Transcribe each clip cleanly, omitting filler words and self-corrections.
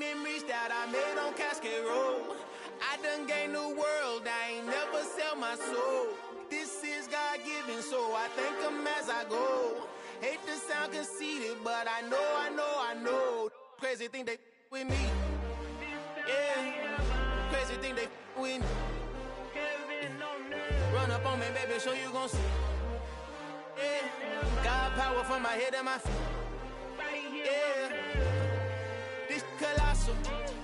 memories that I made on Cascade Road. I done gained the world, I ain't never sell my soul. This is God-given, so I thank him as I go. Hate to sound conceited, but I know. Crazy thing they with me. Yeah, crazy thing they with me. Run up on me, baby, so you gon' see. Yeah, God power from my head and my feet. Yeah, this colossal.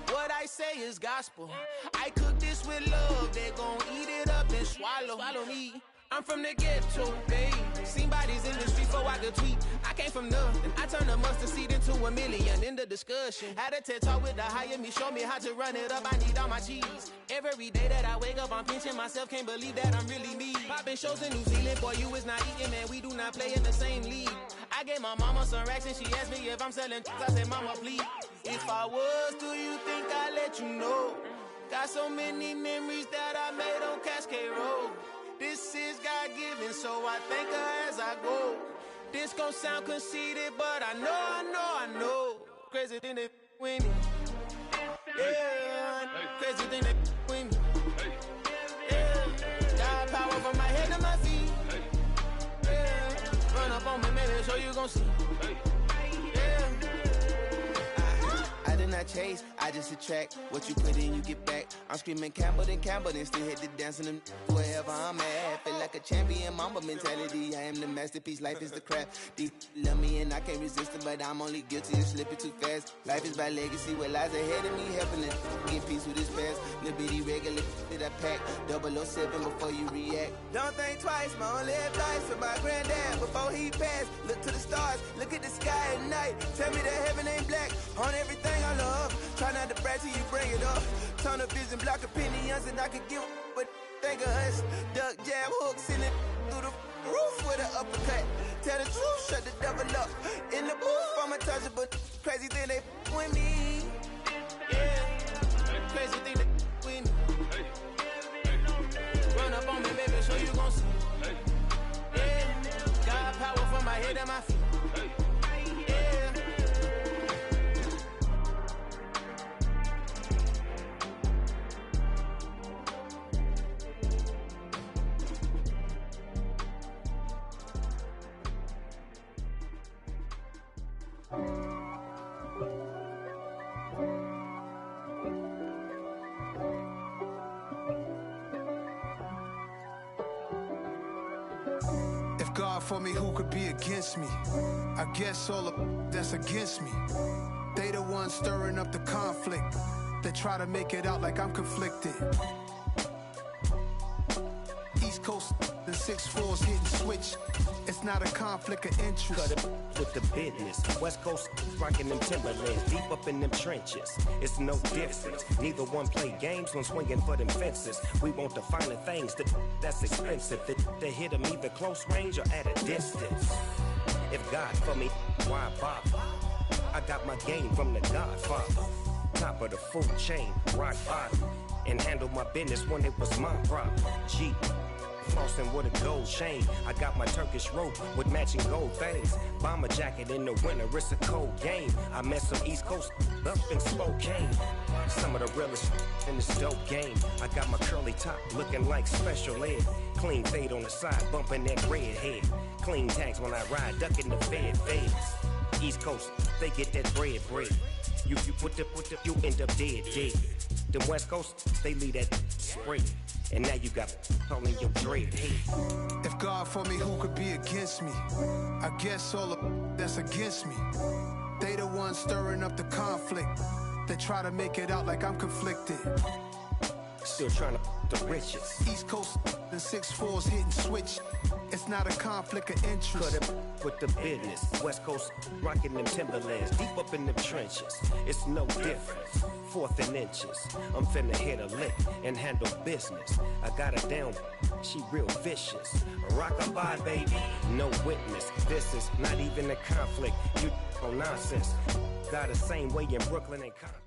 What I say is gospel. I cook this with love. They gon' eat it up and swallow me. I'm from the ghetto, babe. Seen bodies in the street before I could tweet. I came from nothing. I turned a mustard seed into a million in the discussion. Had a TED talk with the higher me, show me how to run it up. I need all my cheese. Every day that I wake up, I'm pinching myself. Can't believe that I'm really me. Popping shows in New Zealand, boy, you is not eating, man. We do not play in the same league. I gave my mama some racks and she asked me if I'm selling. I said, mama, please. If I was, do you think I'd let you know? Got so many memories that I made on Cascade Road. This is God-given, so I thank her as I go. This gon' sound conceited, but I know. Crazy thing they with me. Yeah, crazy thing they with me. Yeah, God power from my head to my feet. Yeah, run up on me, maybe, so you gon' see. Yeah. I did not chase, I just attract. What you put in, you get back. I'm screaming Campbell, then still hit the dance and them wherever I'm at. Feel like a champion, mamba mentality. I am the masterpiece, life is the crap. These love me and I can't resist it, but I'm only guilty of slipping too fast. Life is by legacy, what lies ahead of me, helping it get peace with this past. Little bitty regular that I pack, 007 before you react. Don't think twice, my only advice for my granddad before he passed. Look to the stars, look at the sky at night. Tell me that heaven ain't black on everything I love. Try not to brag till you bring it up. Tunnel vision, block opinions, and I could give but think of us. Duck, jab, hooks in it through the roof with an uppercut. Tell the truth, shut the devil up. In the booth, I'm untouchable. Crazy thing they with me. Yeah, crazy thing they with me. Run up on me, baby, so you gon' see. Yeah, God power from my head and my feet. God for me, who could be against me? I guess all of that's against me. They the ones stirring up the conflict. They try to make it out like I'm conflicted. East Coast, the 6-4s hitting switch. It's not a conflict of interest. Cut it with the business. West Coast rocking them Timberlands, deep up in them trenches. It's no difference. Neither one play games when swinging for them fences. We want the finer things that's expensive. They hit them either close range or at a distance. If God for me, why bother? I got my game from the Godfather. Top of the food chain, rock bottom. And handle my business when it was my problem. G. Flossing with a gold chain. I got my Turkish rope with matching gold things. Bomber jacket in the winter, it's a cold game. I met some East Coast up in Spokane. Some of the realest in this dope game. I got my curly top looking like special ed. Clean fade on the side, bumping that red head. Clean tags when I ride, ducking the fades. East Coast, they get that bread. You put the, you end up dead. Them West Coast, they leave that spread. And now you got all in your dread head. If God for me, who could be against me? I guess all of that's against me. They the ones stirring up the conflict. They try to make it out like I'm conflicted. Still trying to the riches. East Coast, the 6-4s hitting switch. It's not a conflict of interest. Cut it with the business. West Coast rocking them Timberlands, deep up in them trenches. It's no difference. 4th and inches. I'm finna hit a lick and handle business. I got her down, she real vicious. Rockabye, baby, no witness. This is not even a conflict. You on nonsense. Got the same way in Brooklyn and Compton.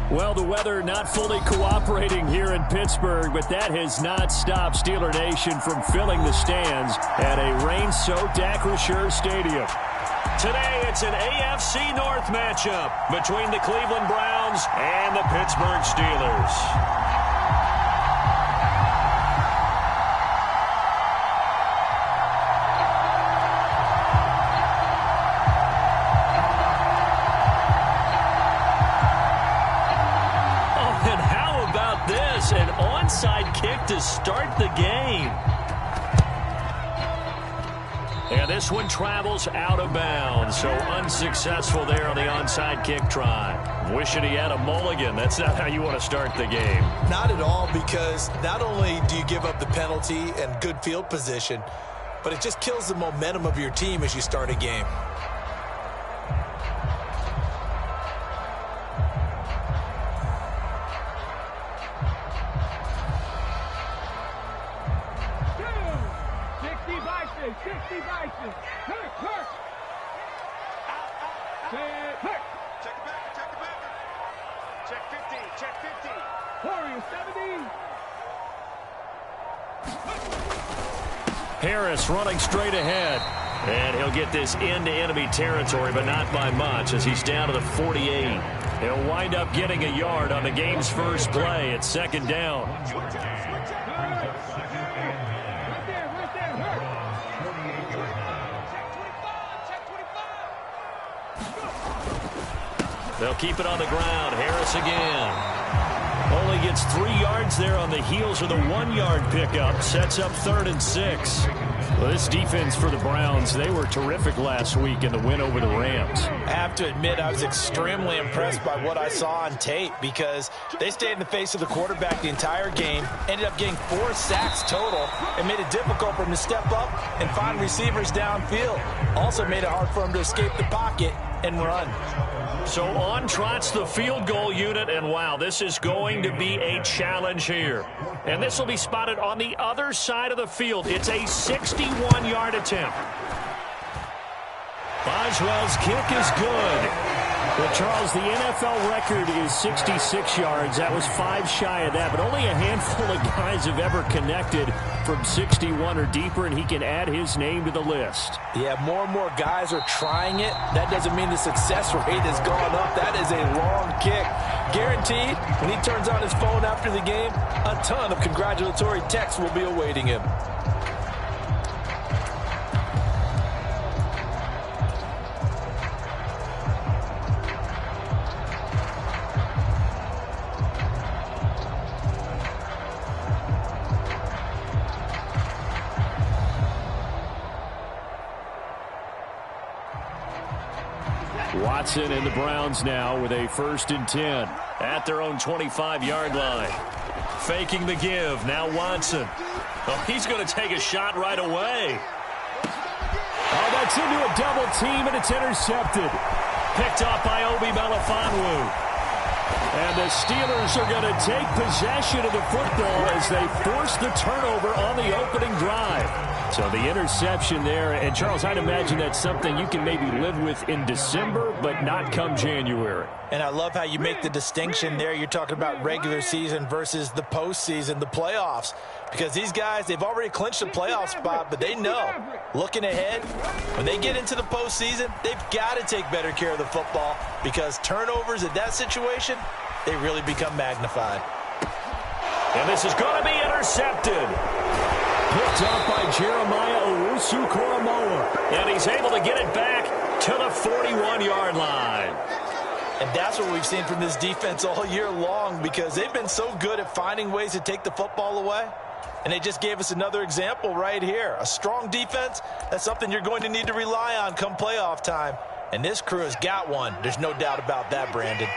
Well, the weather not fully cooperating here in Pittsburgh, but that has not stopped Steeler Nation from filling the stands at a rain-soaked Acrisure Stadium. Today, it's an AFC North matchup between the Cleveland Browns and the Pittsburgh Steelers. An onside kick to start the game. And this one travels out of bounds, so unsuccessful there on the onside kick try. Wishing he had a mulligan. That's not how you want to start the game. Not at all, because not only do you give up the penalty and good field position, but it just kills the momentum of your team as you start a game. Harris running straight ahead. And he'll get this into enemy territory, but not by much, as he's down to the 48. He'll wind up getting a yard on the game's first play. It's second down. They'll keep it on the ground. Harris again. Only gets 3 yards there on the heels of the 1-yard pickup. Sets up 3rd and 6. Well, this defense for the Browns, they were terrific last week in the win over the Rams. I have to admit, I was extremely impressed by what I saw on tape, because they stayed in the face of the quarterback the entire game, ended up getting 4 sacks total, and made it difficult for him to step up and find receivers downfield. Also made it hard for him to escape the pocket and run. So on trots the field goal unit, and wow, this is going to be a challenge here. And this will be spotted on the other side of the field. It's a 61-yard attempt. Boswell's kick is good. Well, Charles, the NFL record is 66 yards. That was 5 shy of that, but only a handful of guys have ever connected from 61 or deeper, and he can add his name to the list. Yeah, more and more guys are trying it. That doesn't mean the success rate has gone up. That is a long kick. Guaranteed, when he turns on his phone after the game, a ton of congratulatory texts will be awaiting him. Watson and the Browns now with a 1st and 10 at their own 25-yard line. Faking the give. Now Watson. Oh, he's going to take a shot right away. Oh, that's into a double team, and it's intercepted. Picked off by Obi Melifonwu. And the Steelers are going to take possession of the football as they force the turnover on the opening drive. So the interception there, and Charles, I'd imagine that's something you can maybe live with in December, but not come January. And I love how you make the distinction there. You're talking about regular season versus the postseason, the playoffs. Because these guys, they've already clinched a playoff spot, but they know, looking ahead, when they get into the postseason, they've got to take better care of the football, because turnovers in that situation, they really become magnified. And this is going to be intercepted. Picked up by Jeremiah Owusu-Koramoah. And he's able to get it back to the 41-yard line. And that's what we've seen from this defense all year long, because they've been so good at finding ways to take the football away. And they just gave us another example right here. A strong defense, that's something you're going to need to rely on come playoff time. And this crew has got one. There's no doubt about that, Brandon.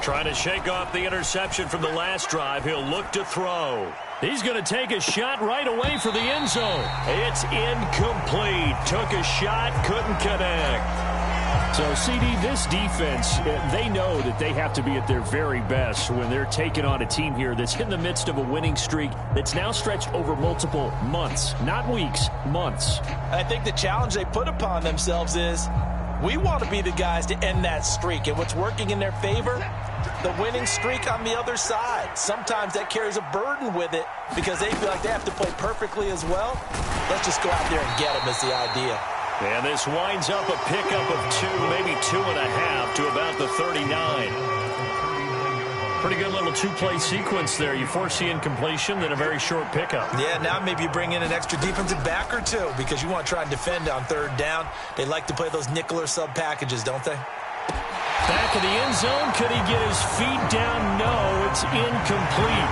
Trying to shake off the interception from the last drive. He'll look to throw. He's going to take a shot right away for the end zone. It's incomplete. Took a shot, couldn't connect. So, CD, this defense, they know that they have to be at their very best when they're taking on a team here that's in the midst of a winning streak that's now stretched over multiple months, not weeks, months. I think the challenge they put upon themselves is, We want to be the guys to end that streak. And what's working in their favor? The winning streak on the other side. Sometimes that carries a burden with it because they feel like they have to play perfectly as well. Let's just go out there and get them is the idea. And this winds up a pickup of 2, maybe 2.5 to about the 39. Pretty good little two-play sequence there. You force the incompletion, then a very short pickup. Yeah, now maybe you bring in an extra defensive back or two because you want to try and defend on third down. They like to play those nickel or sub packages, don't they? Back of the end zone. Could he get his feet down? No, it's incomplete.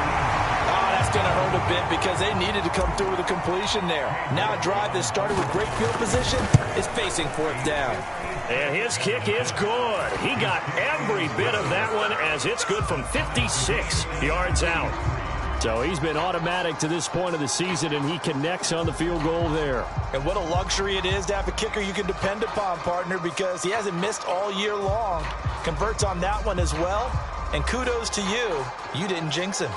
Oh, that's going to hurt a bit because they needed to come through with a completion there. Now a drive that started with great field position is facing fourth down. And his kick is good. He got every bit of that one as it's good from 56 yards out. So he's been automatic to this point of the season, and he connects on the field goal there. And what a luxury it is to have a kicker you can depend upon, partner, because he hasn't missed all year long. Converts on that one as well. And kudos to you. You didn't jinx him.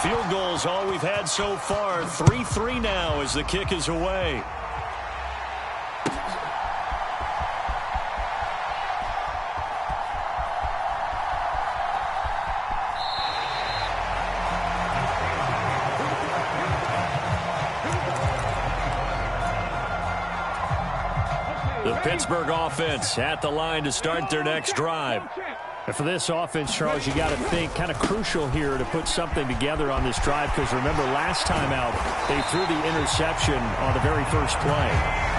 Field goals all we've had so far. 3-3 now as the kick is away. The Pittsburgh offense at the line to start their next drive. And for this offense, Charles, you got to think kind of crucial here to put something together on this drive because remember last time out they threw the interception on the very first play.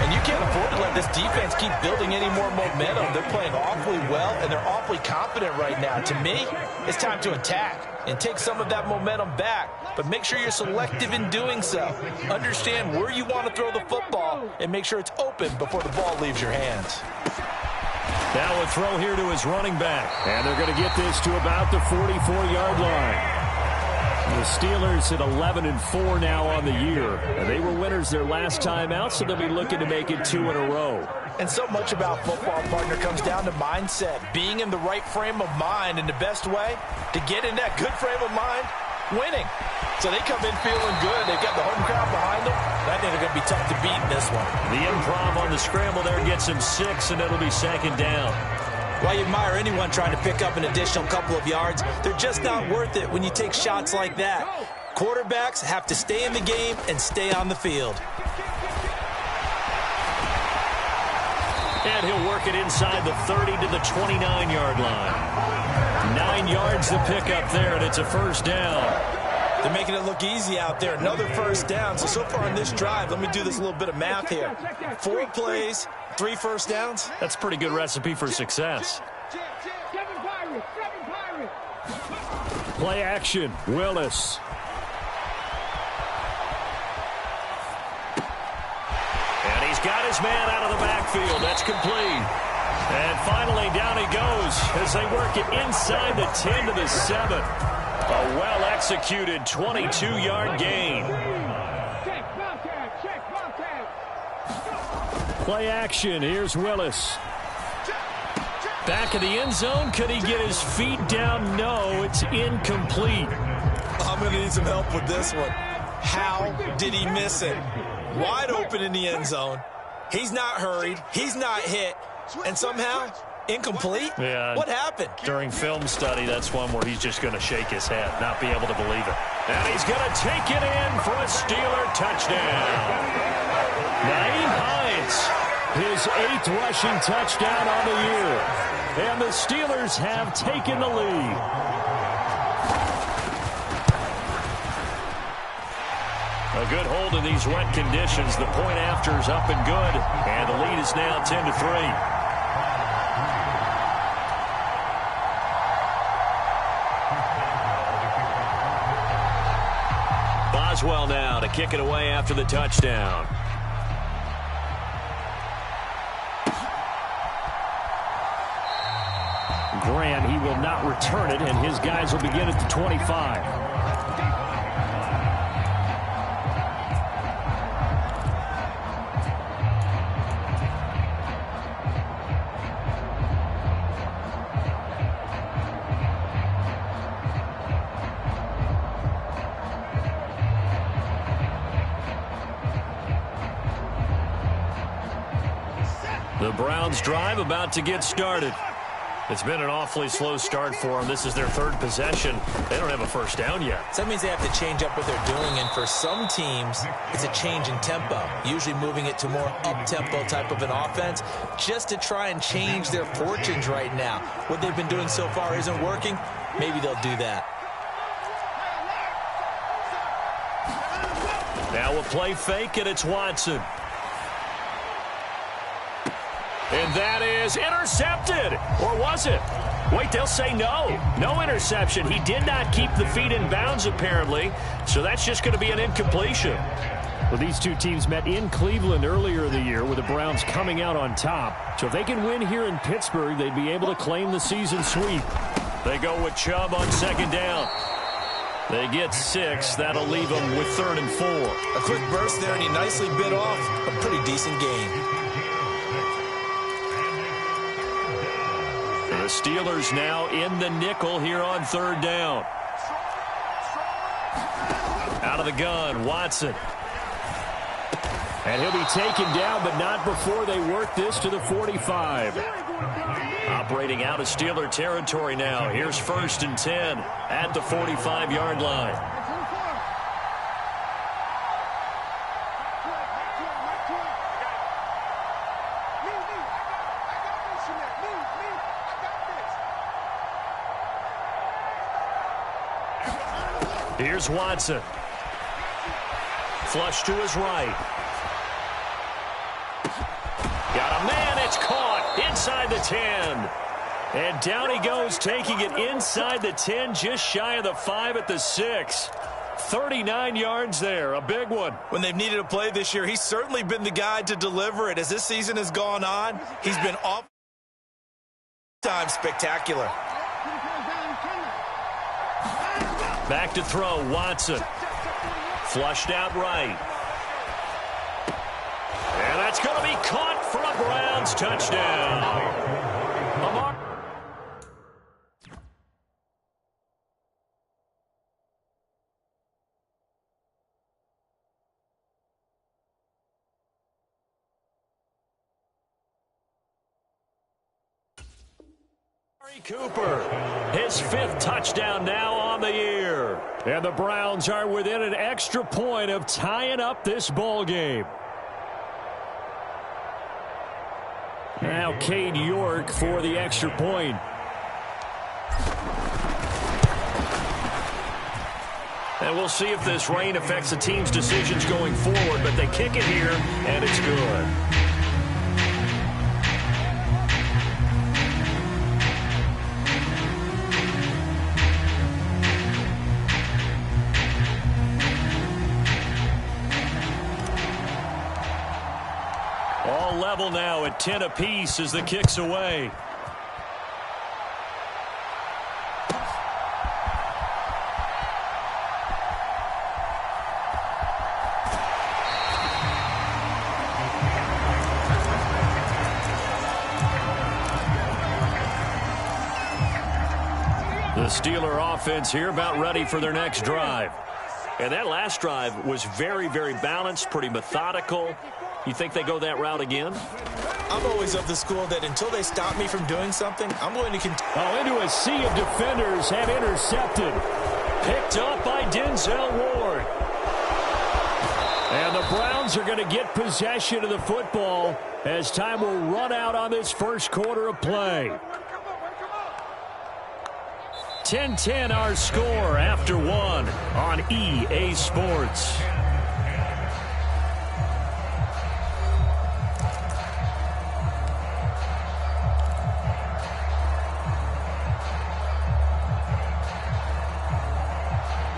And you can't afford to let this defense keep building any more momentum. They're playing awfully well and they're awfully confident right now. To me, it's time to attack and take some of that momentum back. But make sure you're selective in doing so. Understand where you want to throw the football and make sure it's open before the ball leaves your hands. Now a throw here to his running back. And they're going to get this to about the 44-yard line. The Steelers at 11-4 now on the year. And they were winners their last time out, so they'll be looking to make it 2 in a row. And so much about football, partner, comes down to mindset. Being in the right frame of mind, and the best way to get in that good frame of mind, winning. So they come in feeling good. They've got the home crowd behind them. And I think they're going to be tough to beat in this one. The improv on the scramble there gets him 6, and it'll be second down. While you admire anyone trying to pick up an additional couple of yards, they're just not worth it when you take shots like that. Quarterbacks have to stay in the game and stay on the field. And he'll work it inside the 30 to the 29-yard line. 9 yards to pick up there, and it's a first down. They're making it look easy out there. Another first down. So far on this drive, let me do this little bit of math here. 4 plays, 3 first downs. That's a pretty good recipe for success. Play action, Willis. And he's got his man out of the backfield. That's complete. And finally, down he goes as they work it inside the 10 to the 7. A well-executed 22-yard gain. Play action. Here's Willis. Back of the end zone. Could he get his feet down? No, it's incomplete. I'm going to need some help with this one. How did he miss it? Wide open in the end zone. He's not hurried. He's not hit. And somehow, incomplete? Yeah. What happened? During film study, that's one where he's just going to shake his head, not be able to believe it. And he's going to take it in for a Steeler touchdown. Nyheim Hines, his 8th rushing touchdown on the year. And the Steelers have taken the lead. A good hold in these wet conditions. The point after is up and good. And the lead is now 10-3. Boswell now to kick it away after the touchdown. Grant, he will not return it, and his guys will begin at the 25. The Browns drive about to get started. It's been an awfully slow start for them. This is their third possession. They don't have a first down yet. So that means they have to change up what they're doing, and for some teams, it's a change in tempo, usually moving it to more up-tempo type of an offense just to try and change their fortunes right now. What they've been doing so far isn't working. Maybe they'll do that. Now a play fake, and it's Watson. And that is intercepted. Or was it? Wait, they'll say no. No interception. He did not keep the feet in bounds, apparently. So that's just going to be an incompletion. Well, these two teams met in Cleveland earlier in the year with the Browns coming out on top. So if they can win here in Pittsburgh, they'd be able to claim the season sweep. They go with Chubb on second down. They get 6. That'll leave them with 3rd and 4. A quick burst there, and he nicely bit off a pretty decent gain. The Steelers now in the nickel here on 3rd down. Out of the gun, Watson. And he'll be taken down, but not before they work this to the 45. Operating out of Steeler territory now. Here's 1st and 10 at the 45-yard line. Here's Watson. Flush to his right. Got a man. It's caught inside the 10. And down he goes, taking it inside the 10, just shy of the 5 at the 6. 39 yards there, a big one. When they've needed a play this year, he's certainly been the guy to deliver it. As this season has gone on, he's been off time spectacular. Back to throw, Watson. Flushed out right. And that's going to be caught for a Browns touchdown. Cooper, his 5th touchdown now on the year. And the Browns are within an extra point of tying up this ball game. Now Cade York for the extra point. And we'll see if this rain affects the team's decisions going forward, but they kick it here, and it's good. All level now at 10 apiece as the kick's away. The Steeler offense here about ready for their next drive. And that last drive was very, very balanced, pretty methodical. You think they go that route again? I'm always of the school that until they stop me from doing something, I'm going to continue. Oh, into a sea of defenders and intercepted. Picked up by Denzel Ward. And the Browns are going to get possession of the football as time will run out on this first quarter of play. 10-10 our score after 1 on EA Sports.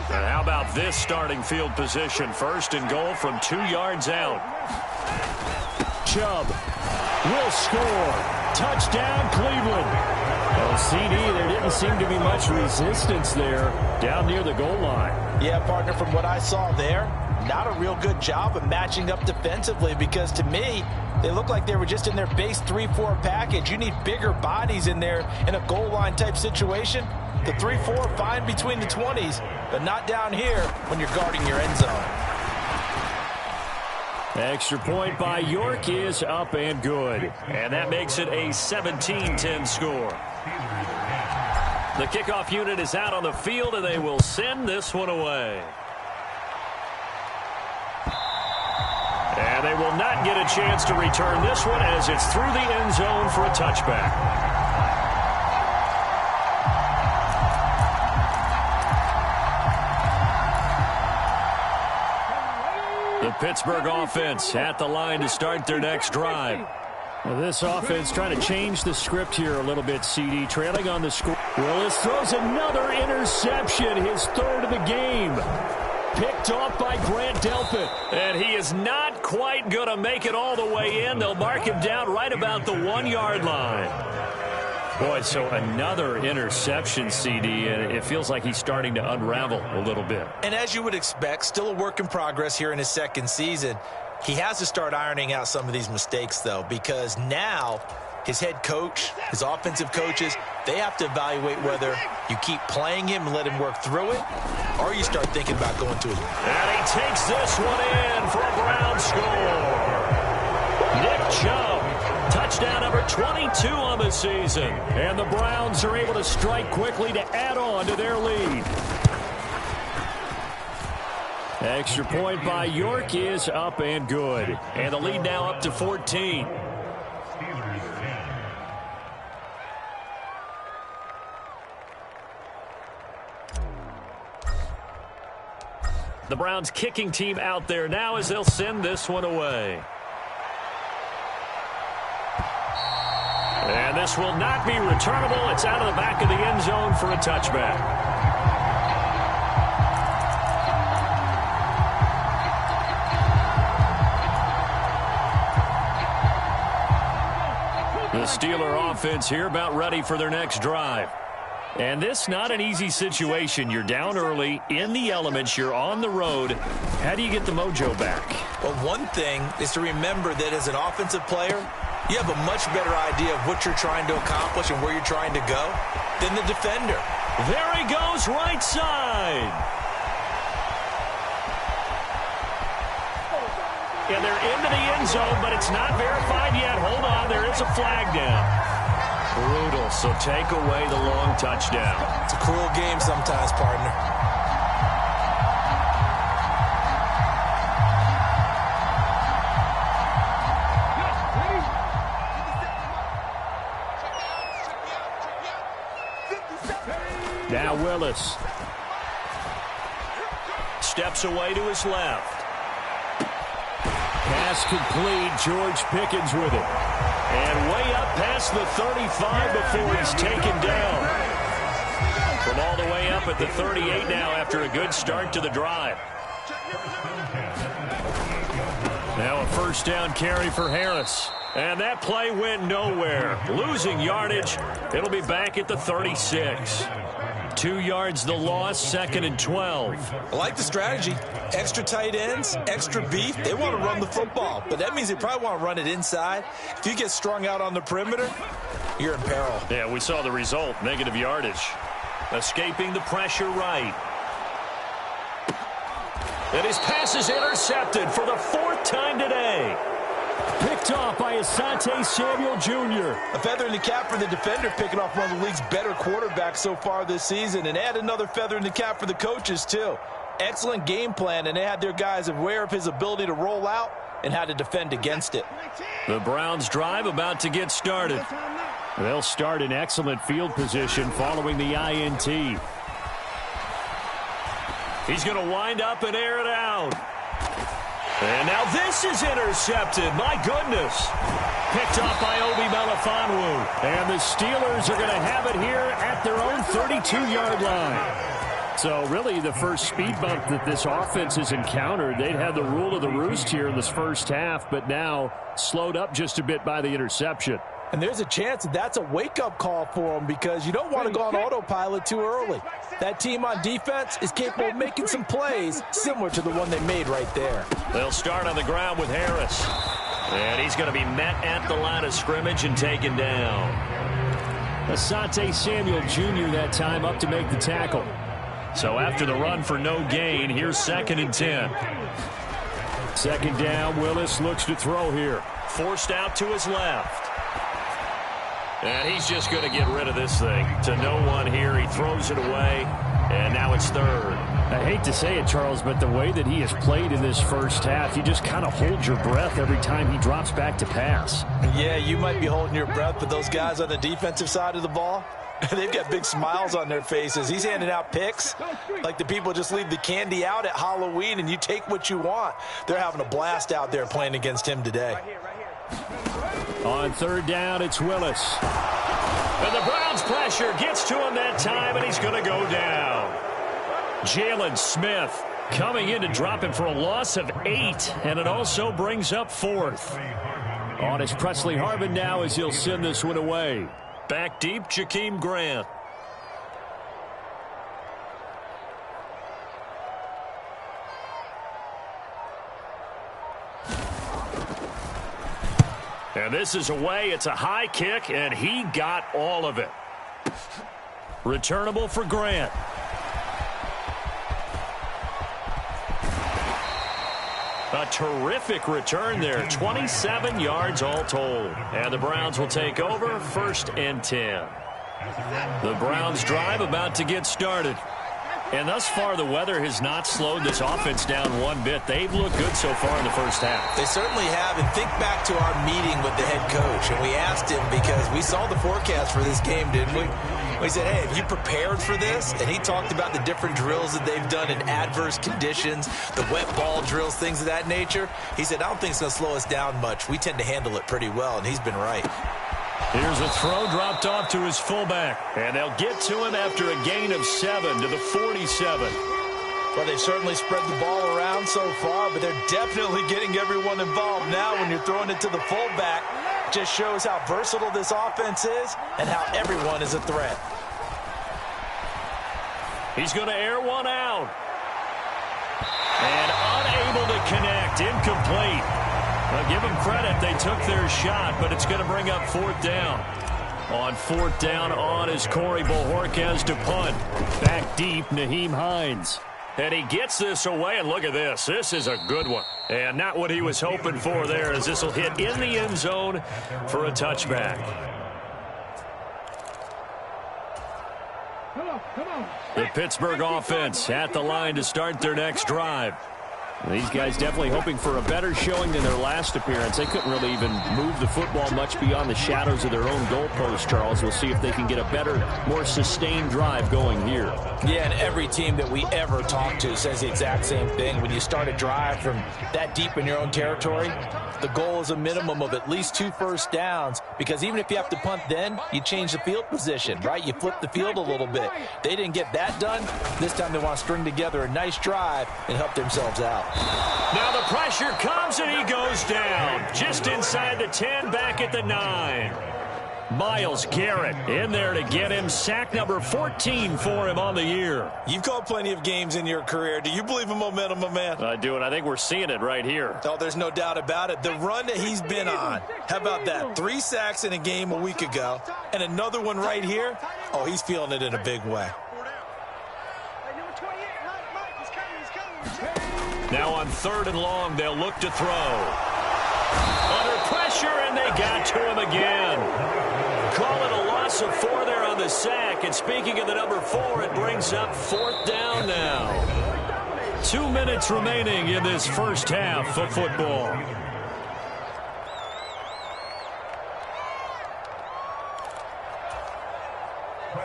And how about this starting field position? 1st and goal from 2 yards out. Chubb will score. Touchdown, Cleveland. Well, CD, there didn't seem to be much resistance there down near the goal line. Yeah, partner, from what I saw there, not a real good job of matching up defensively because to me, they look like they were just in their base 3-4 package. You need bigger bodies in there in a goal line type situation. The 3-4 fine between the 20s, but not down here when you're guarding your end zone. Extra point by York is up and good. And that makes it a 17-10 score. The kickoff unit is out on the field, and they will send this one away. And they will not get a chance to return this one as it's through the end zone for a touchback. The Pittsburgh offense at the line to start their next drive. Well, this offense trying to change the script here a little bit, CD. Trailing on the score. Willis throws another interception, his third of the game. Picked off by Grant Delpit. And he is not quite going to make it all the way in. They'll mark him down right about the 1-yard line. Boy, so another interception, CD, and it feels like he's starting to unravel a little bit. And as you would expect, still a work in progress here in his second season. He has to start ironing out some of these mistakes, though, because now his head coach, his offensive coaches, they have to evaluate whether you keep playing him and let him work through it, or you start thinking about going to his... And he takes this one in for a Brown score. Nick Chubb, touchdown number 22 on the season. And the Browns are able to strike quickly to add on to their lead. Extra point by York is up and good. And the lead now up to 14. The Browns kicking team out there now as they'll send this one away. And this will not be returnable. It's out of the back of the end zone for a touchback. The Steeler offense here about ready for their next drive. And this not an easy situation. You're down early, in the elements, you're on the road. How do you get the mojo back? Well, one thing is to remember that as an offensive player, you have a much better idea of what you're trying to accomplish and where you're trying to go than the defender. There he goes, right side. And they're into the end zone, but it's not verified yet. Hold on, there is a flag down. Brutal, so take away the long touchdown. It's a cruel game sometimes, partner. Now Willis. Steps away to his left. Pass complete. George Pickens with it. And way up past the 35 before he's taken down. From all the way up at the 38 now after a good start to the drive. Now a first down carry for Harris. And that play went nowhere. Losing yardage. It'll be back at the 36. 2 yards the loss, 2nd and 12. I like the strategy. Extra tight ends, extra beef. They want to run the football, but that means they probably want to run it inside. If you get strung out on the perimeter, you're in peril. Yeah, we saw the result, negative yardage. Escaping the pressure right. And his pass is intercepted for the 4th time today. Picked off by Asante Samuel Jr. A feather in the cap for the defender, picking off one of the league's better quarterbacks so far this season, and add another feather in the cap for the coaches, too. Excellent game plan, and they had their guys aware of his ability to roll out and how to defend against it. The Browns drive about to get started. They'll start in excellent field position following the INT. He's going to wind up and air it out. And now this is intercepted. My goodness. Picked off by Obi Melifonwu. And the Steelers are going to have it here at their own 32-yard line. So really the first speed bump that this offense has encountered, they'd had the rule of the roost here in this first half, but now slowed up just a bit by the interception. And there's a chance that that's a wake-up call for them because you don't want to go on autopilot too early. That team on defense is capable of making some plays similar to the one they made right there. They'll start on the ground with Harris. And he's going to be met at the line of scrimmage and taken down. Asante Samuel Jr. that time up to make the tackle. So after the run for no gain, here's 2nd and 10. Second down, Willis looks to throw here. Forced out to his left. And he's just going to get rid of this thing. To no one here. He throws it away. And now it's third. I hate to say it, Charles, but the way that he has played in this first half, you just kind of hold your breath every time he drops back to pass. Yeah, you might be holding your breath, but those guys on the defensive side of the ball, they've got big smiles on their faces. He's handing out picks like the people just leave the candy out at Halloween and you take what you want. They're having a blast out there playing against him today. On third down, it's Willis. And the Browns' pressure gets to him that time, and he's going to go down. Jalen Smith coming in to drop him for a loss of 8, and it also brings up 4th. On is Presley Harvin now as he'll send this one away. Back deep, Jakeem Grant. And this is away. It's a high kick, and he got all of it. Returnable for Grant. A terrific return there. 27 yards all told. And the Browns will take over 1st and 10. The Browns drive about to get started. And thus far, the weather has not slowed this offense down one bit. They've looked good so far in the first half. They certainly have. And think back to our meeting with the head coach. And we asked him, because we saw the forecast for this game, didn't we? We said, hey, have you prepared for this? And he talked about the different drills that they've done in adverse conditions, the wet ball drills, things of that nature. He said, I don't think it's going to slow us down much. We tend to handle it pretty well, and he's been right. Here's a throw dropped off to his fullback. And they'll get to him after a gain of 7 to the 47. Well, they've certainly spread the ball around so far, but they're definitely getting everyone involved now. When you're throwing it to the fullback, just shows how versatile this offense is and how everyone is a threat. He's going to air one out. And unable to connect. Incomplete. Well, give them credit. They took their shot, but it's going to bring up 4th down. On 4th down, on is Corey Bojorquez to punt. Back deep, Nyheim Hines. And he gets this away, and look at this. This is a good one. And not what he was hoping for there, as this will hit in the end zone for a touchback. The Pittsburgh offense at the line to start their next drive. These guys definitely hoping for a better showing than their last appearance. They couldn't really even move the football much beyond the shadows of their own goalpost, Charles. We'll see if they can get a better, more sustained drive going here. Yeah, and every team that we ever talk to says the exact same thing. When you start a drive from that deep in your own territory, the goal is a minimum of at least 2 first downs, because even if you have to punt then, you change the field position, right? You flip the field a little bit. They didn't get that done. This time they want to string together a nice drive and help themselves out. Now the pressure comes and he goes down. Just inside the 10, back at the 9. Myles Garrett in there to get him. Sack number 14 for him on the year. You've called plenty of games in your career. Do you believe in momentum, my man? I do, and I think we're seeing it right here. Oh, there's no doubt about it. The run that he's been on. How about that? 3 sacks in a game a week ago, and another one right here. Oh, he's feeling it in a big way. Now on 3rd and long, they'll look to throw. Under pressure, and they got to him again. Call it a loss of 4 there on the sack. And speaking of the number 4, it brings up 4th down now. 2 minutes remaining in this first half of football.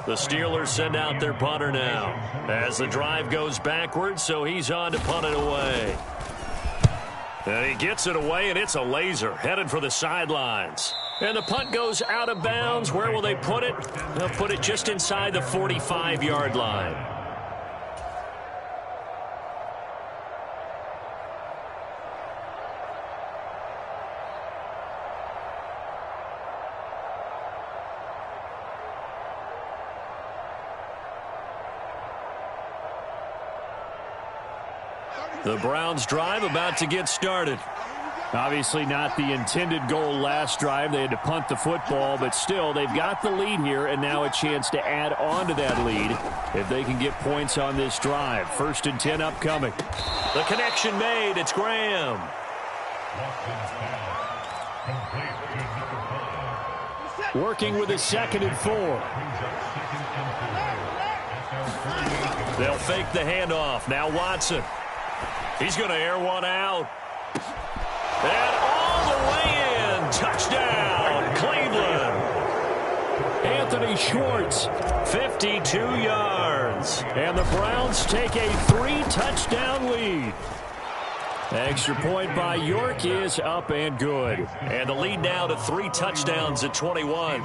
The Steelers send out their punter now as the drive goes backwards, so he's on to punt it away. And he gets it away, and it's a laser headed for the sidelines. And the punt goes out of bounds. Where will they put it? They'll put it just inside the 45-yard line. The Browns drive about to get started. Obviously not the intended goal last drive. They had to punt the football, but still they've got the lead here, and now a chance to add on to that lead if they can get points on this drive. 1st and 10 upcoming. The connection made. It's Graham. Working with a 2nd and 4. They'll fake the handoff. Now Watson. He's going to air one out. And all the way in. Touchdown, Cleveland. Anthony Schwartz, 52 yards. And the Browns take a 3-touchdown lead. Extra point by York is up and good. And the lead now to 3 touchdowns at 21.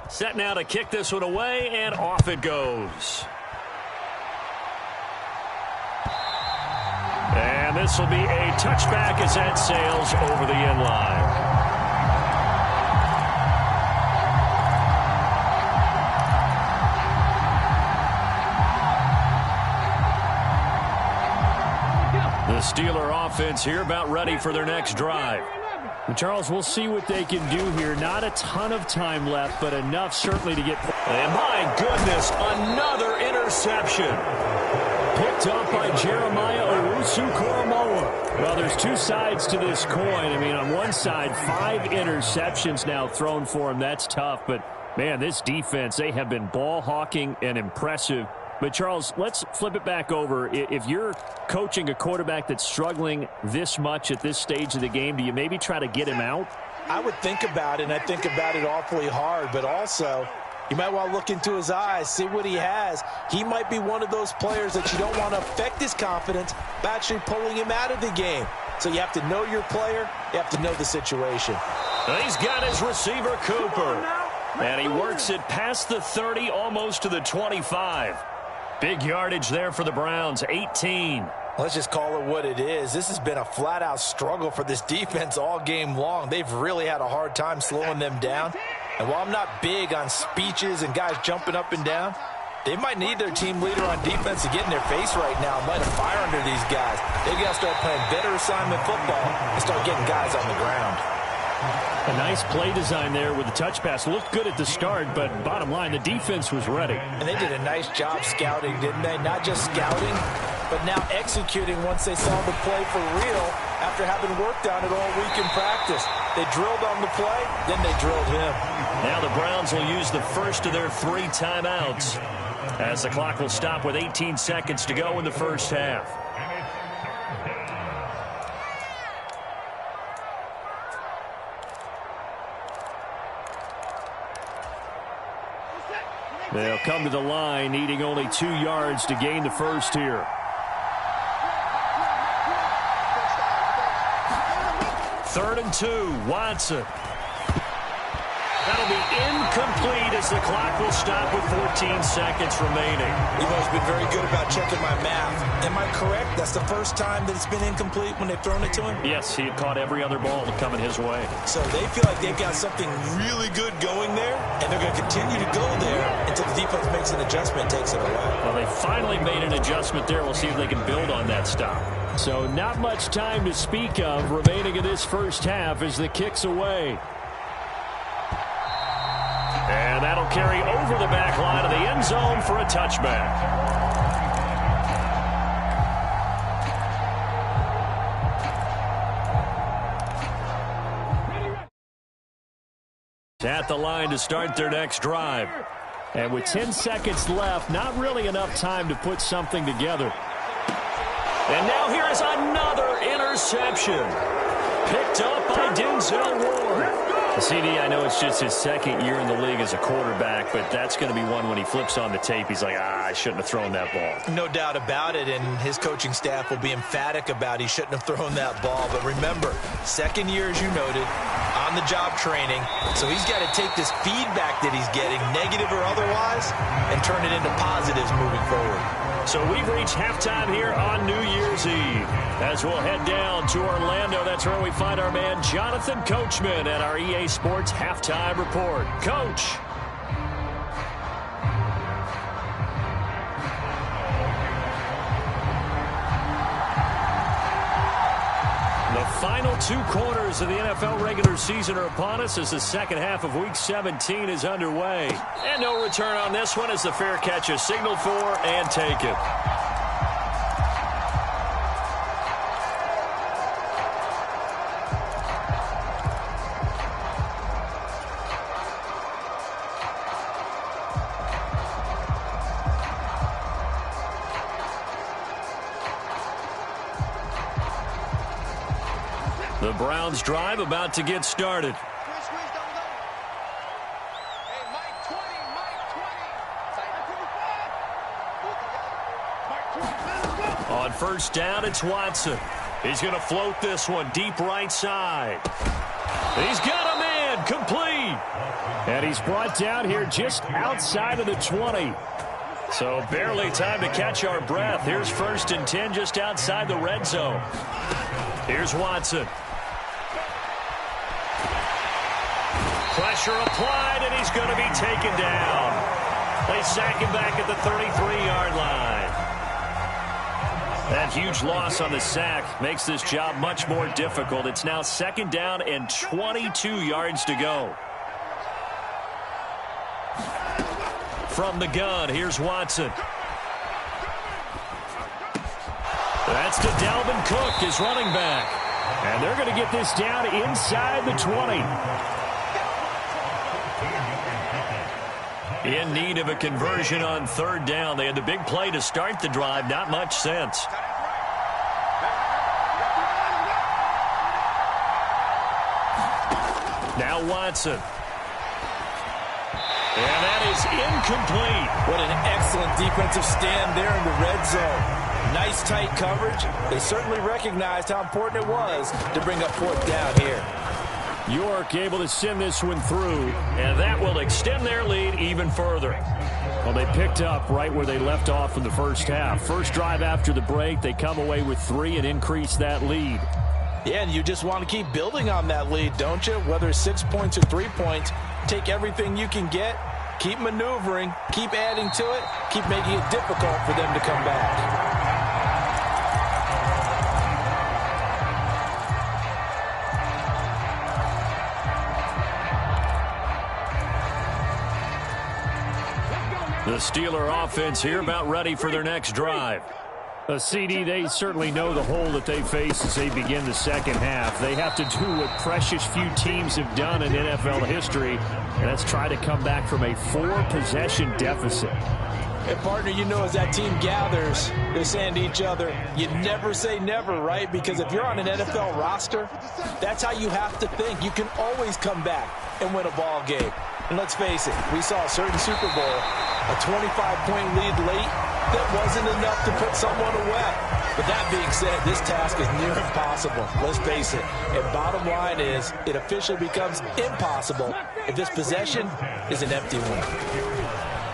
Set now to kick this one away, and off it goes. And this will be a touchback as that sails over the end line. The Steeler offense here about ready for their next drive. And Charles, we'll see what they can do here. Not a ton of time left, but enough certainly to get... And my goodness, another interception. Picked up by Jeremiah Owusu-Koramoah. Well, there's two sides to this coin. I mean, on one side, 5 interceptions now thrown for him. That's tough. But, man, this defense, they have been ball hawking and impressive. But, Charles, let's flip it back over. If you're coaching a quarterback that's struggling this much at this stage of the game, do you maybe try to get him out? I would think about it, and I think about it awfully hard. But also, you might want to look into his eyes, see what he has. He might be one of those players that you don't want to affect his confidence by actually pulling him out of the game. So you have to know your player. You have to know the situation. He's got his receiver, Cooper. And he works it past the 30, almost to the 25. Big yardage there for the Browns, 18. Let's just call it what it is. This has been a flat-out struggle for this defense all game long. They've really had a hard time slowing them down. And while I'm not big on speeches and guys jumping up and down, they might need their team leader on defense to get in their face right now and light a fire under these guys. They've got to start playing better assignment football and start getting guys on the ground. A nice play design there with the touch pass. Looked good at the start, but bottom line, the defense was ready. And they did a nice job scouting, didn't they? Not just scouting, but now executing once they saw the play for real after having worked on it all week in practice. They drilled on the play, then they drilled him. Now the Browns will use the first of their 3 timeouts as the clock will stop with 18 seconds to go in the first half. They'll come to the line, needing only 2 yards to gain the first here. Third and 2, Watson. That'll be incomplete as the clock will stop with 14 seconds remaining. You've always been very good about checking my math. Am I correct? That's the first time that it's been incomplete when they've thrown it to him? Yes, he had caught every other ball coming his way. So they feel like they've got something really good going there, and they're going to continue to go there until the defense makes an adjustment and takes it away. Well, they finally made an adjustment there. We'll see if they can build on that stop. So not much time to speak of remaining in this first half as the kick's away. And that'll carry over the back line of the end zone for a touchback. At the line to start their next drive. And with 10 seconds left, not really enough time to put something together. And now here is another interception. Picked up by Denzel Ward. CD, I know it's just his second year in the league as a quarterback, but that's going to be one when he flips on the tape, he's like, I shouldn't have thrown that ball. No doubt about it, and his coaching staff will be emphatic about he shouldn't have thrown that ball. But remember, second year, as you noted, on-the-job training, so he's got to take this feedback that he's getting, negative or otherwise, and turn it into positives moving forward. So we've reached halftime here on New Year's Eve. As we'll head down to Orlando, that's where we find our man Jonathan Coachman at our EA Sports Halftime Report. Coach. The final 2 quarters of the NFL regular season are upon us as the second half of Week 17 is underway. And no return on this one as the fair catch is signaled for and taken. The Browns drive about to get started. On first down, it's Watson. He's going to float this one deep right side. He's got a man, complete. And he's brought down here just outside of the 20. So barely time to catch our breath. Here's first and 10 just outside the red zone. Here's Watson. Pressure applied, and he's going to be taken down. They sack him back at the 33-yard line. That huge loss on the sack makes this job much more difficult. It's now second down and 22 yards to go. From the gun, here's Watson. That's to Dalvin Cook, his running back. And they're going to get this down inside the 20. In need of a conversion on third down. They had the big play to start the drive. Not much sense. Now Watson. And that is incomplete. What an excellent defensive stand there in the red zone. Nice tight coverage. They certainly recognized how important it was to bring up fourth down here. York able to send this one through. And that will extend their lead even further. Well, they picked up right where they left off in the first half. First drive after the break, they come away with 3 and increase that lead. Yeah, and you just want to keep building on that lead, don't you? Whether it's 6 points or 3 points, take everything you can get, keep maneuvering, keep adding to it, keep making it difficult for them to come back. The Steeler offense here about ready for their next drive. A CD, they certainly know the hole that they face as they begin the second half. They have to do what precious few teams have done in NFL history, and that's try to come back from a 4-possession deficit. And, partner, you know, as that team gathers, they're saying to each other, you never say never, right? Because if you're on an NFL roster, that's how you have to think. You can always come back and win a ball game. And let's face it, we saw a certain Super Bowl, a 25-point lead late, that wasn't enough to put someone away. But that being said, this task is near impossible. Let's face it. And bottom line is, it officially becomes impossible if this possession is an empty one.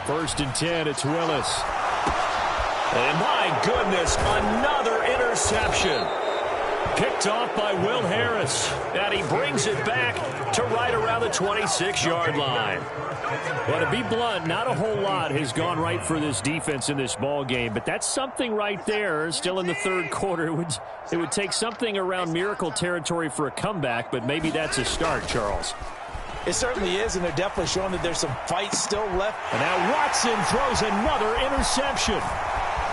First and 10, it's Willis. And my goodness, another interception. Picked off by Will Harris. And he brings it back to right around the 26-yard line. Well, to be blunt, not a whole lot has gone right for this defense in this ball game, but that's something right there. Still in the third quarter, it would take something around miracle territory for a comeback, but maybe that's a start, Charles. It certainly is, and they're definitely showing that there's some fight still left. And now Watson throws another interception.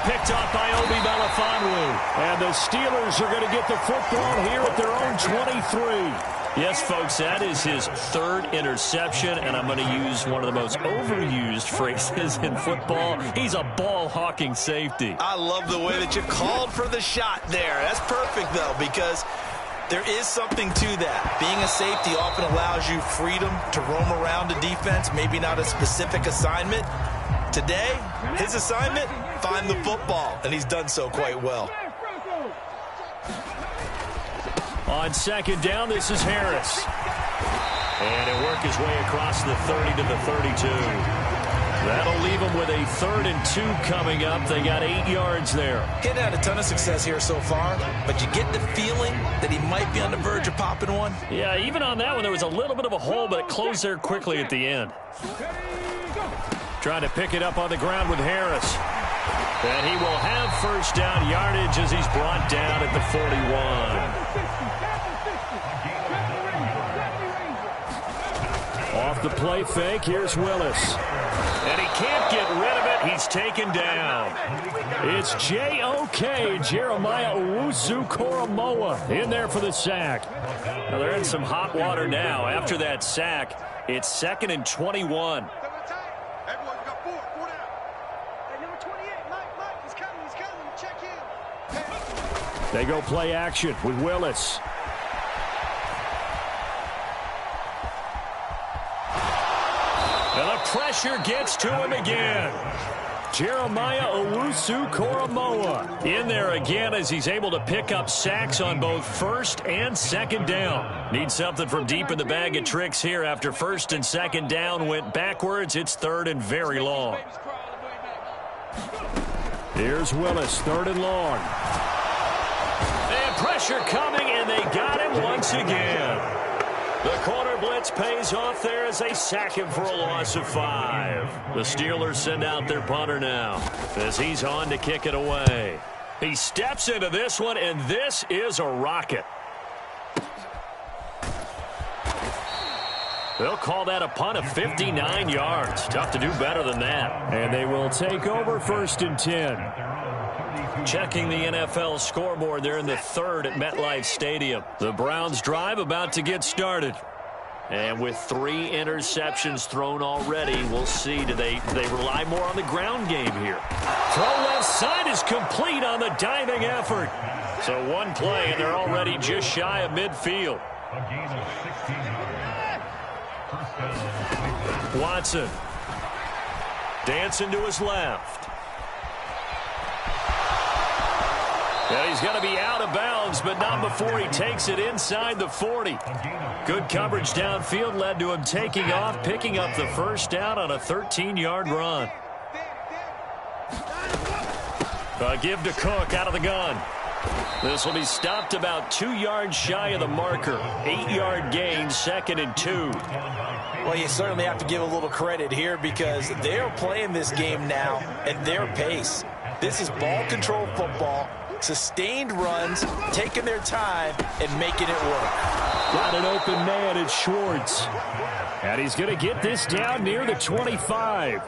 Picked off by Obi Melifonwu. And the Steelers are going to get the football here at their own 23. Yes, folks, that is his third interception, and I'm going to use one of the most overused phrases in football. He's a ball-hawking safety. I love the way that you called for the shot there. That's perfect, though, because there is something to that. Being a safety often allows you freedom to roam around a defense, maybe not a specific assignment. Today, his assignment, find the football, and he's done so quite well. On second down, this is Harris. And he'll work his way across the 30 to the 32. That'll leave them with a 3rd and 2 coming up. They got 8 yards there. He's had a ton of success here so far, but you get the feeling that he might be on the verge of popping one. Yeah, even on that one, there was a little bit of a hole, but it closed there quickly at the end. Trying to pick it up on the ground with Harris. And he will have first down yardage as he's brought down at the 41. the play fake. Here's Willis. And he can't get rid of it. He's taken down. It's J.O.K. Jeremiah Owusu-Koramoah in there for the sack. Well, they're in some hot water now. After that sack, it's 2nd and 21. They go play action with Willis. And the pressure gets to him again. Jeremiah Owusu-Koramoah in there again as he's able to pick up sacks on both 1st and 2nd down. Need something from deep in the bag of tricks here. After 1st and 2nd down went backwards, it's 3rd and very long. Here's Willis, 3rd and long. And pressure coming, and they got him once again. The corner blitz pays off there as they sack him for a loss of 5. The Steelers send out their punter now as he's on to kick it away. He steps into this one, and this is a rocket. They'll call that a punt of 59 yards. Tough to do better than that. And they will take over 1st and 10. Checking the NFL scoreboard, they're in the 3rd at MetLife Stadium. The Browns drive about to get started. And with 3 interceptions thrown already, we'll see. Do they rely more on the ground game here? Throw left side is complete on the diving effort. So one play, and they're already just shy of midfield. Watson. Dancing to his left. And he's going to be out of bounds, but not before he takes it inside the 40. Good coverage downfield led to him taking off, picking up the 1st down on a 13-yard run. Give to Cook out of the gun. This will be stopped about 2 yards shy of the marker. 8-yard gain, 2nd and 2. Well, you certainly have to give a little credit here because they're playing this game now at their pace. This is ball control football. Sustained runs, taking their time, and making it work. Got an open man, it's Schwartz. And he's going to get this down near the 25.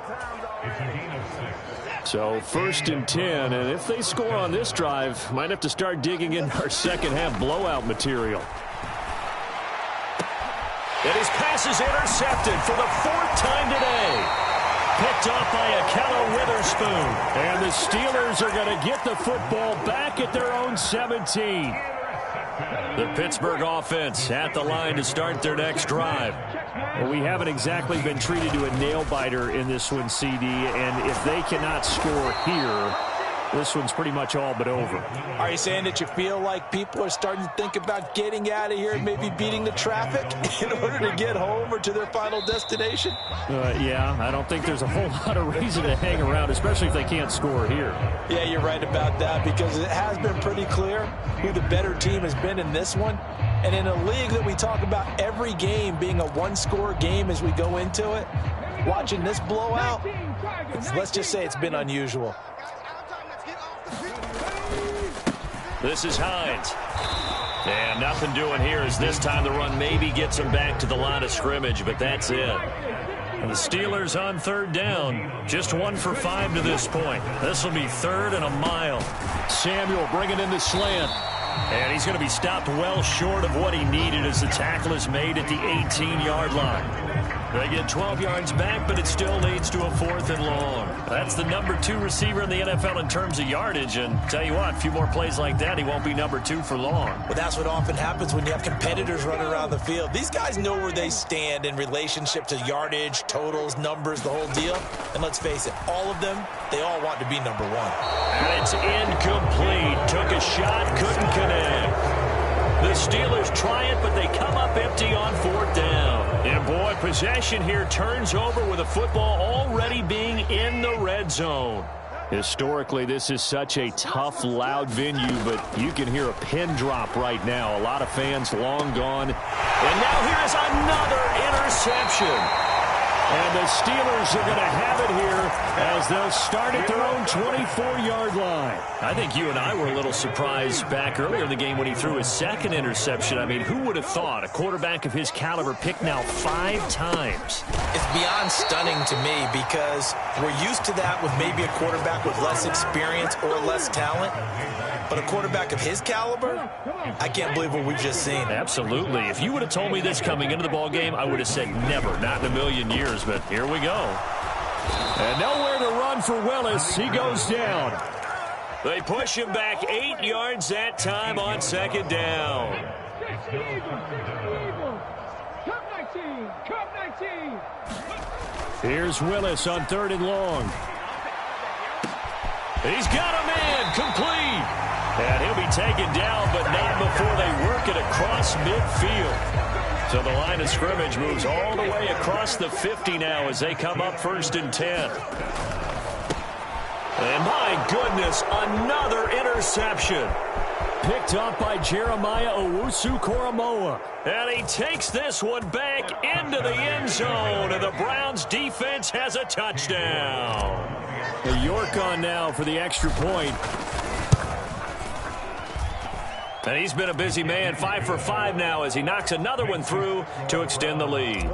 So 1st and 10, and if they score on this drive, might have to start digging in our second-half blowout material. And his pass is intercepted for the 4th time today. Picked off by Akello Witherspoon. And the Steelers are going to get the football back at their own 17. The Pittsburgh offense at the line to start their next drive. Well, we haven't exactly been treated to a nail-biter in this one, CD, and if they cannot score here, this one's pretty much all but over. Are you saying that you feel like people are starting to think about getting out of here and maybe beating the traffic in order to get home or to their final destination? Yeah, I don't think there's a whole lot of reason to hang around, especially if they can't score here. Yeah, you're right about that because it has been pretty clear who the better team has been in this one. And in a league that we talk about every game being a one-score game as we go into it, watching this blowout, let's just say it's been unusual. This is Hines. And nothing doing here as this time the run maybe gets him back to the line of scrimmage, but that's it. And the Steelers on 3rd down, just 1 for 5 to this point. This will be 3rd and a mile. Samuel bringing in the slant. And he's going to be stopped well short of what he needed as the tackle is made at the 18-yard line. They get 12 yards back, but it still leads to a 4th and long. That's the number 2 receiver in the NFL in terms of yardage. And tell you what, a few more plays like that, he won't be number 2 for long. Well, that's what often happens when you have competitors running around the field. These guys know where they stand in relationship to yardage, totals, numbers, the whole deal. And let's face it, all of them, they all want to be number 1. And it's incomplete. Took a shot, couldn't connect. The Steelers try it, but they come up empty on 4th down. And boy, possession here turns over with a football already being in the red zone. Historically, this is such a tough, loud venue, but you can hear a pin drop right now. A lot of fans long gone. And now here is another interception. And the Steelers are going to have it here as they'll start at their own 24-yard line. I think you and I were a little surprised back earlier in the game when he threw his second interception. I mean, who would have thought a quarterback of his caliber picked now 5 times? It's beyond stunning to me because we're used to that with maybe a quarterback with less experience or less talent. But a quarterback of his caliber, I can't believe what we've just seen. Absolutely. If you would have told me this coming into the ball game, I would have said never, not in a million years. But here we go. And nowhere to run for Willis. He goes down. They push him back 8 yards that time on second down. Here's Willis on 3rd and long. He's got a man complete. And he'll be taken down, but not before they work it across midfield. So the line of scrimmage moves all the way across the 50 now as they come up 1st and 10. And my goodness, another interception. Picked up by Jeremiah Owusu-Koramoah. And he takes this one back into the end zone, and the Browns defense has a touchdown. The York on now for the extra point. And he's been a busy man, 5 for 5 now as he knocks another one through to extend the lead.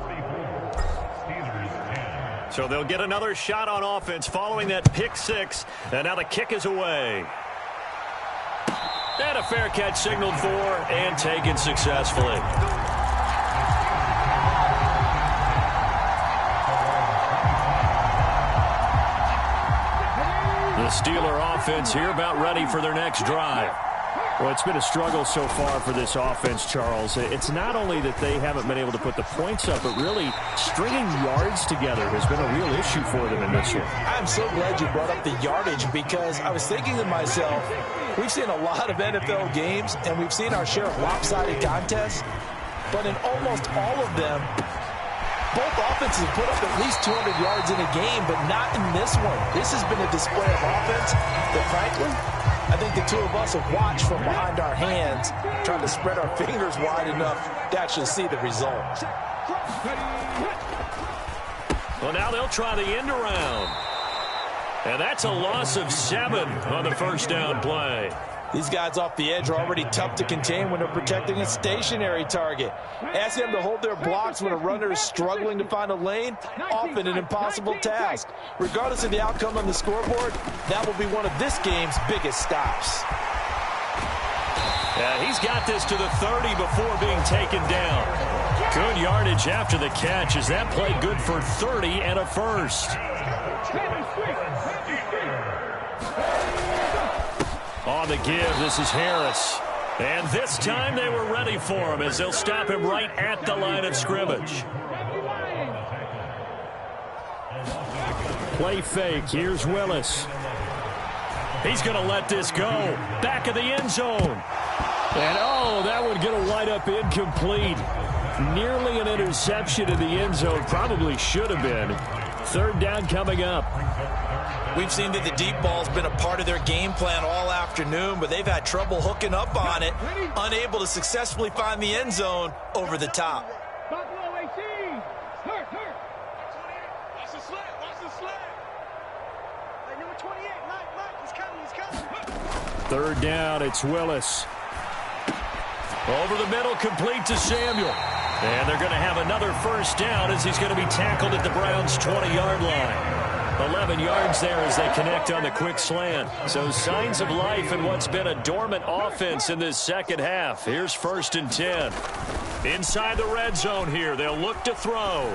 So they'll get another shot on offense following that pick 6. And now the kick is away. And a fair catch signaled for and taken successfully. The Steeler offense here about ready for their next drive. Well, it's been a struggle so far for this offense, Charles. It's not only that they haven't been able to put the points up, but really stringing yards together has been a real issue for them in this one. I'm so glad you brought up the yardage because I was thinking to myself, we've seen a lot of NFL games and we've seen our share of lopsided contests, but in almost all of them, both offenses have put up at least 200 yards in a game, but not in this one. This has been a display of offense that, frankly, I think the two of us have watched from behind our hands, trying to spread our fingers wide enough to actually see the result. Well, now they'll try the end around. And that's a loss of 7 on the first down play. These guys off the edge are already tough to contain when they're protecting a stationary target. Ask them to hold their blocks when a runner is struggling to find a lane, often an impossible task. Regardless of the outcome on the scoreboard, that will be one of this game's biggest stops. Yeah, he's got this to the 30 before being taken down. Good yardage after the catch as that play good for 30 and a first. On the give, this is Harris. And this time they were ready for him as they'll stop him right at the line of scrimmage. Play fake. Here's Willis. He's going to let this go. Back of the end zone. And, oh, that would get a wide-up incomplete. Nearly an interception in the end zone. Probably should have been. 3rd down coming up. We've seen that the deep ball's been a part of their game plan all afternoon, but they've had trouble hooking up on it, unable to successfully find the end zone over the top. Buffalo 18. Hurt. Watch the slant. Hey, number 28, Mike, he's coming. 3rd down, it's Willis. Over the middle, complete to Samuel. And they're going to have another first down as he's going to be tackled at the Browns' 20-yard line. 11 yards there as they connect on the quick slant. So signs of life in what's been a dormant offense in this second half. Here's 1st and 10. Inside the red zone here. They'll look to throw.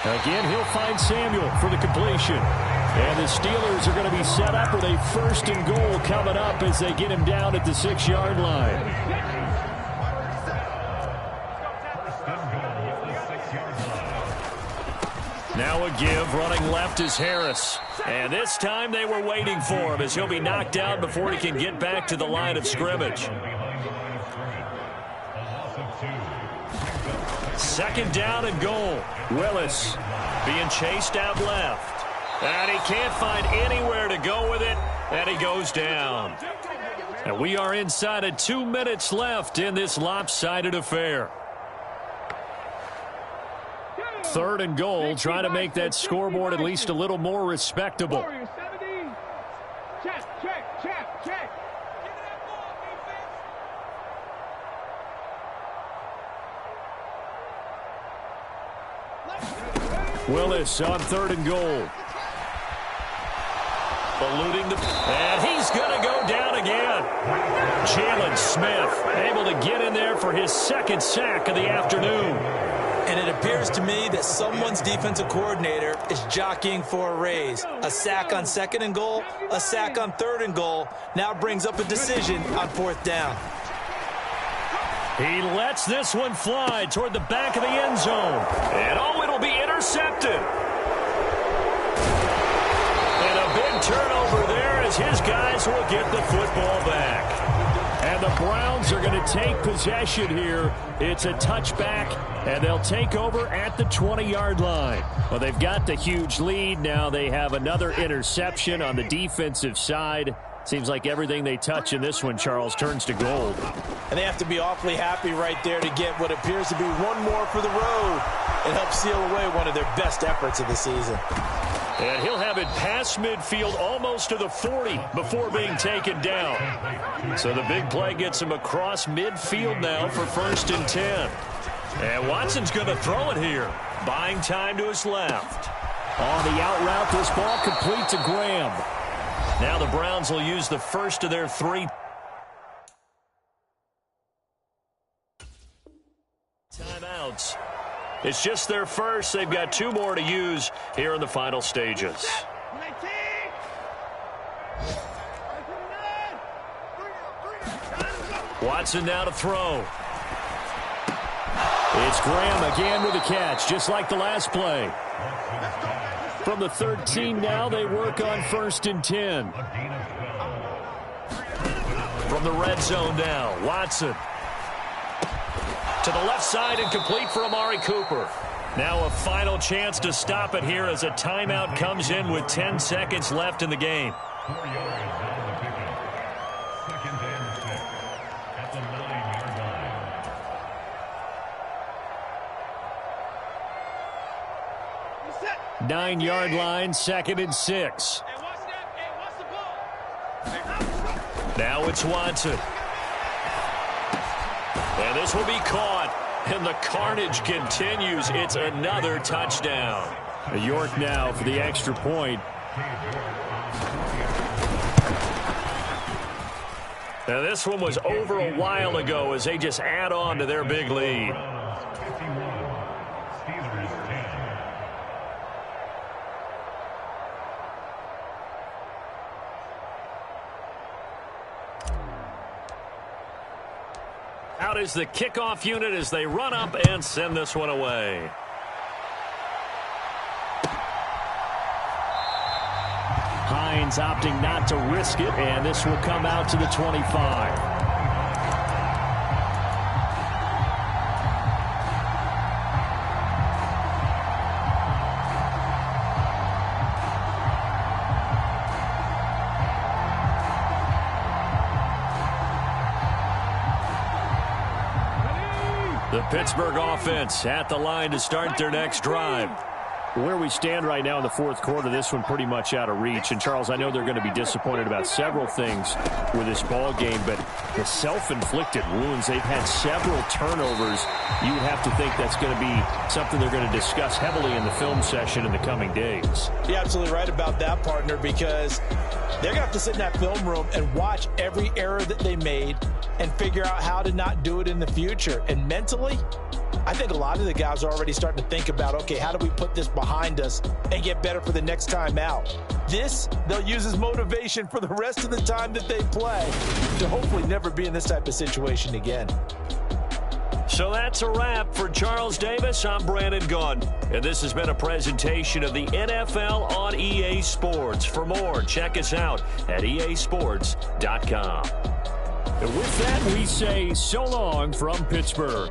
Again, he'll find Samuel for the completion. And the Steelers are going to be set up with a 1st and goal coming up as they get him down at the 6-yard line. Now a give, running left is Harris. And this time they were waiting for him as he'll be knocked down before he can get back to the line of scrimmage. 2nd down and goal. Willis being chased out left. And he can't find anywhere to go with it, and he goes down. And we are inside of 2 minutes left in this lopsided affair. 3rd and goal, trying to make that scoreboard at least a little more respectable. Check. Willis on 3rd and goal. Eluding and he's going to go down again. Jalen Smith able to get in there for his 2nd sack of the afternoon. And it appears to me that someone's defensive coordinator is jockeying for a raise. A sack on 2nd and goal, a sack on 3rd and goal. Now brings up a decision on 4th down. He lets this one fly toward the back of the end zone. And it'll be intercepted. And a big turnover there as his guys will get the football back. And the Browns are going to take possession here. It's a touchback, and they'll take over at the 20-yard line. Well, they've got the huge lead. Now they have another interception on the defensive side. Seems like everything they touch in this one, Charles, turns to gold. And they have to be awfully happy right there to get what appears to be one more for the road and help seal away one of their best efforts of the season. And he'll have it past midfield almost to the 40 before being taken down. So the big play gets him across midfield now for 1st and 10. And Watson's going to throw it here. Buying time to his left. On the out route, this ball complete to Graham. Now the Browns will use the first of their 3 timeouts. It's just their first. They've got 2 more to use here in the final stages. Watson now to throw. It's Graham again with a catch, just like the last play. From the 13 now, they work on 1st and 10. From the red zone now, Watson. To the left side and complete for Amari Cooper. Now a final chance to stop it here as a timeout comes in with 10 seconds left in the game. 4 yards on the pickup. 2nd and 6 at the 9-yard line. 9-yard line, 2nd and 6. Now it's Watson. And this will be caught. And the carnage continues. It's another touchdown. York now for the extra point. Now this one was over a while ago as they just add on to their big lead. Out is the kickoff unit as they run up and send this one away. Hines opting not to risk it, and this will come out to the 25. The Pittsburgh offense at the line to start their next drive. Where we stand right now in the 4th quarter, this one pretty much out of reach. And, Charles, I know they're going to be disappointed about several things with this ball game, but the self-inflicted wounds, they've had several turnovers. You would have to think that's going to be something they're going to discuss heavily in the film session in the coming days. You're absolutely right about that, partner, because they're going to have to sit in that film room and watch every error that they made and figure out how to not do it in the future. And mentally, I think a lot of the guys are already starting to think about, okay, how do we put this behind us and get better for the next time out? This, they'll use as motivation for the rest of the time that they play to hopefully never be in this type of situation again. So that's a wrap for Charles Davis. I'm Brandon Gunn, and this has been a presentation of the NFL on EA Sports. For more, check us out at easports.com. And with that, we say so long from Pittsburgh.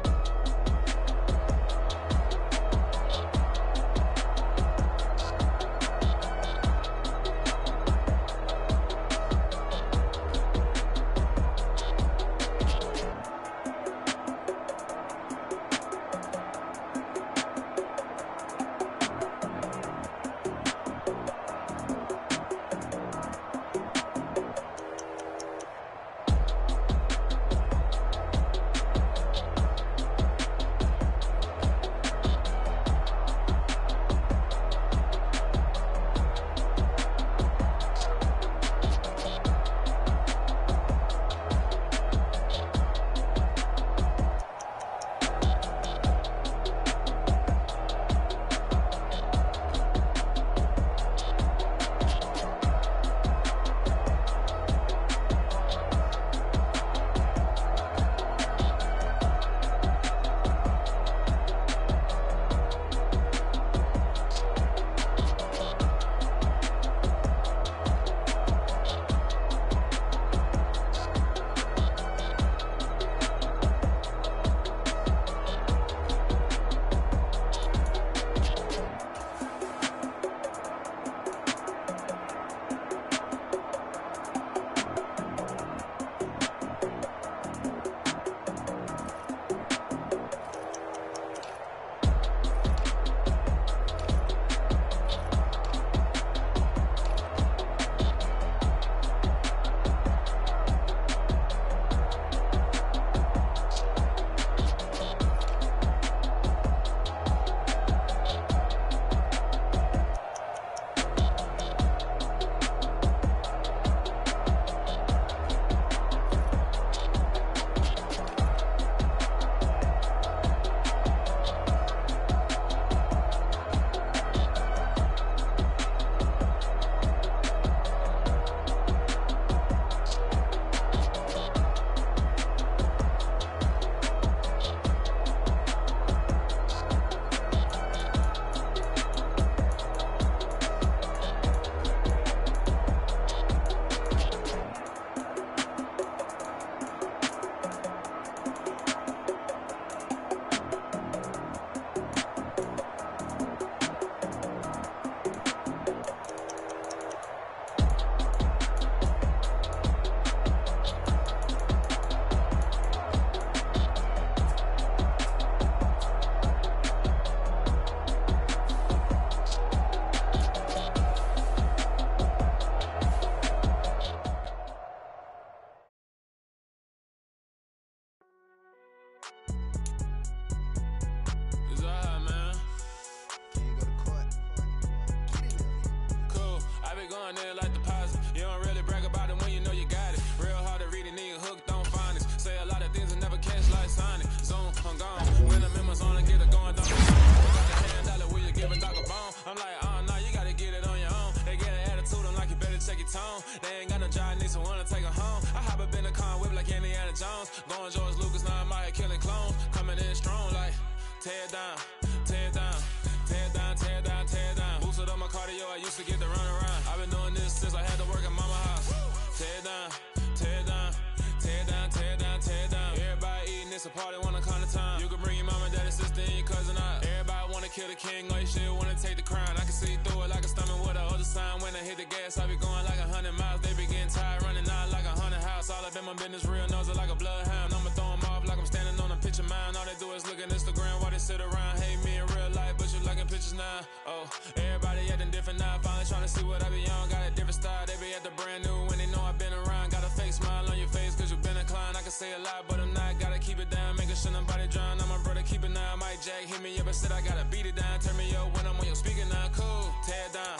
tear it down, tear it down, tear it down, tear it down, tear it down. Boosted up my cardio, I used to get to run around. I've been doing this since I had to work at mama house. Tear it down, tear it down, tear it down, tear it down, tear it down. Everybody eating, it's a party, wanna count the time. You can bring your mama, daddy, sister, and your cousin out. Everybody wanna kill the king, or you shit wanna take the crown. I can see through it like a stomach with a other sign. When I hit the gas, I be going like 100 miles. They be getting tired, running out like 100 house. All up in my business, real nose like a bloodhound. I'ma throw them off like I'm standing on a picture mound. All they do is look at Instagram while they sit around. Hate me in real life, but you liking pictures now. Oh, everybody acting different now. Finally trying to see what I be on. Got a different style, they be at the brand new when they know I've been around. Got a fake smile on your face cause you been inclined. I can say a lot, but I'm not. Gotta keep it down, making sure nobody drown. I'm my brother, keep it now. Mike Jack hit me up and said I gotta beat it down. Turn me up when I'm on your speaker now. Cool, tear it down,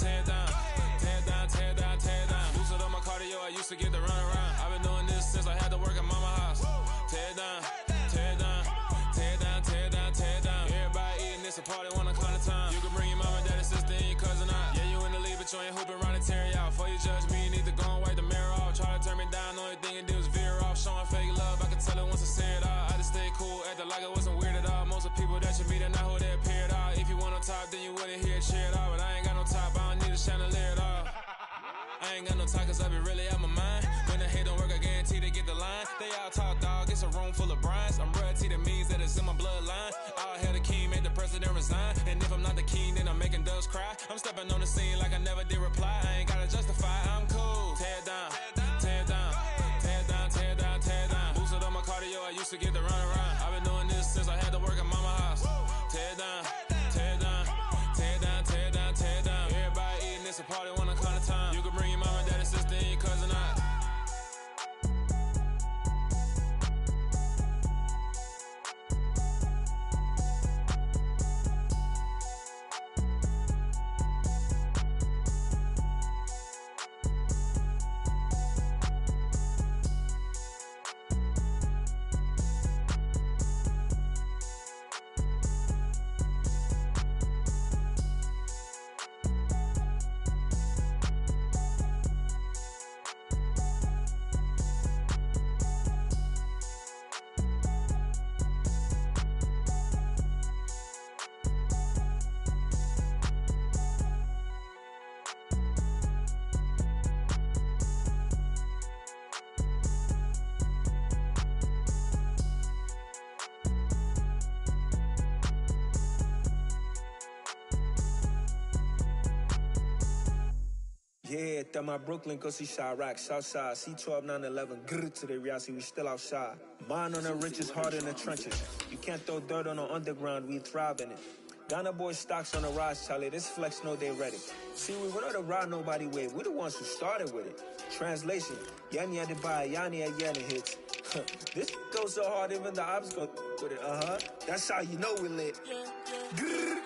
tear it down, tear it down, tear it down, tear it down. Boosted up my cardio, I used to get to run around. I've been doing this since I had to work at mama house. Tear it down, tear it down, tear it down, tear it down, tear it down. Everybody eating, it's a party, wanna count the time. You can bring your mama, daddy, sister, and your cousin out. Yeah, you in the lead, but you ain't hooping around and tearing out. Before you judge me, you need to go and wipe the mirror off. Try to turn me down, only thing you do is veer off. Showing fake love, I can tell it once I say it all. I just stay cool, acting like it wasn't weird at all. Most of the people that you meet are not who they appear at all. If you want on top, then you wouldn't hear it cheer at all. But I ain't got no top, I don't need a chandelier at all. I ain't got no time cause I be really out my mind. When the hate don't work, I guarantee they get the line. They all talk dog, it's a room full of brinds. I'm royalty, that means that it's in my bloodline. All hell the king, made the president resign. And if I'm not the king, then I'm making doves cry. I'm stepping on the scene like I never did reply. I ain't gotta justify, I'm cool. Tear it down, tear it down, tear it down, tear it down, tear it down. Boosted up my cardio, I used to get to run around. I've been doing this since I had to work at mama house. Tear it down, tear it down, tear it down, tear it down, tear it down. Everybody eating, it's a party, wanna count the time. You can bring your mama, daddy, sister, and your cousin out. Yeah, that my Brooklyn, go see Chirac, Southside, C12, 911, grrr to the reality, we still outside. Mine on the riches, hard in the trenches. You can't throw dirt on the underground, we thrive in it. Ghana boys stocks on the rise, Charlie, this flex know they ready. See, we not to ride nobody way, we the ones who started with it. Translation, Yanni had to buy, Yanni had Yanni hits. This goes so hard, even the ops go with it, That's how you know we lit. Grrr.